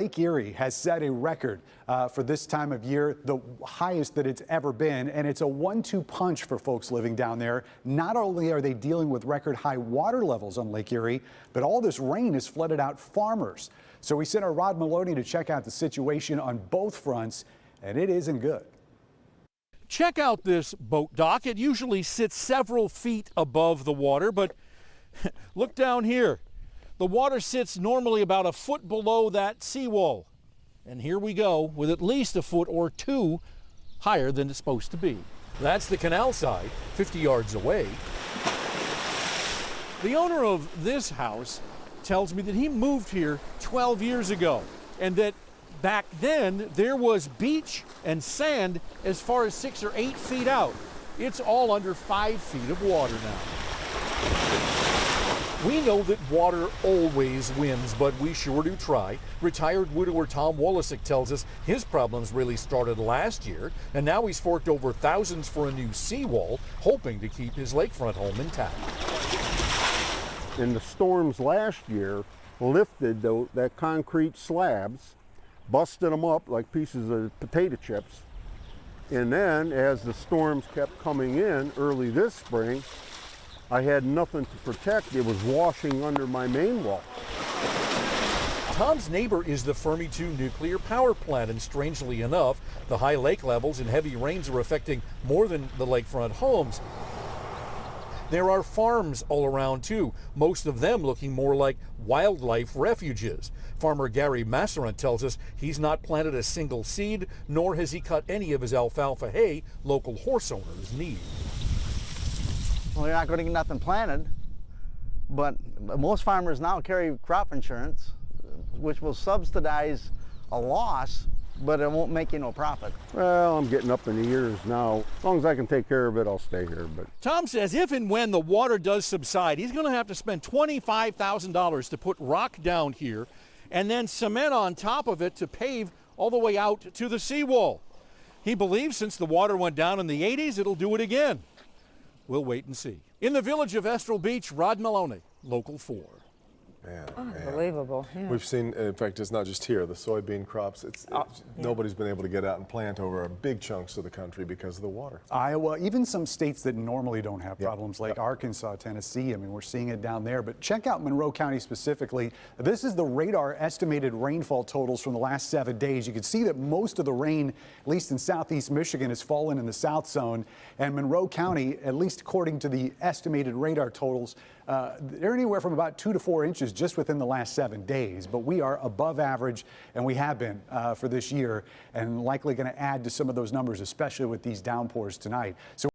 Lake Erie has set a record for this time of year, the highest that it's ever been, and it's a 1-2 punch for folks living down there. Not only are they dealing with record high water levels on Lake Erie, but all this rain has flooded out farmers. So we sent our Rod Maloney to check out the situation on both fronts, and it isn't good. Check out this boat dock. It usually sits several feet above the water, but look down here. The water sits normally about a foot below that seawall. And here we go with at least a foot or two higher than it's supposed to be. That's the canal side, 50 yards away. The owner of this house tells me that he moved here 12 years ago and that back then there was beach and sand as far as 6 or 8 feet out. It's all under 5 feet of water now. We know that water always wins, but we sure do try. Retired widower Tom Wolosik tells us his problems really started last year, and now he's forked over thousands for a new seawall, hoping to keep his lakefront home intact. And the storms last year lifted that concrete slabs, busted them up like pieces of potato chips, and then as the storms kept coming in early this spring, I had nothing to protect. It was washing under my main wall. Tom's neighbor is the Fermi 2 nuclear power plant, and strangely enough, the high lake levels and heavy rains are affecting more than the lakefront homes. There are farms all around too, most of them looking more like wildlife refuges. Farmer Gary Masseron tells us he's not planted a single seed, nor has he cut any of his alfalfa hay local horse owners need. Well, you're not going to get nothing planted, but most farmers now carry crop insurance, which will subsidize a loss, but it won't make you no profit. Well, I'm getting up in the years now. As long as I can take care of it, I'll stay here. But Tom says if and when the water does subside, he's going to have to spend $25,000 to put rock down here and then cement on top of it to pave all the way out to the seawall. He believes since the water went down in the 80s, it'll do it again. We'll wait and see. In the village of Estral Beach, Rod Maloney, Local 4. Man, Unbelievable. Yeah. We've seen, in fact, it's not just here, the soybean crops, nobody's been able to get out and plant over big chunks of the country because of the water. Iowa, even some states that normally don't have problems like Arkansas, Tennessee, I mean, we're seeing it down there. But check out Monroe County specifically. This is the radar estimated rainfall totals from the last 7 days. You can see that most of the rain, at least in southeast Michigan, has fallen in the south zone. And Monroe County, at least according to the estimated radar totals, they're anywhere from about 2 to 4 inches just within the last 7 days. But we are above average, and we have been for this year, and likely going to add to some of those numbers, especially with these downpours tonight. So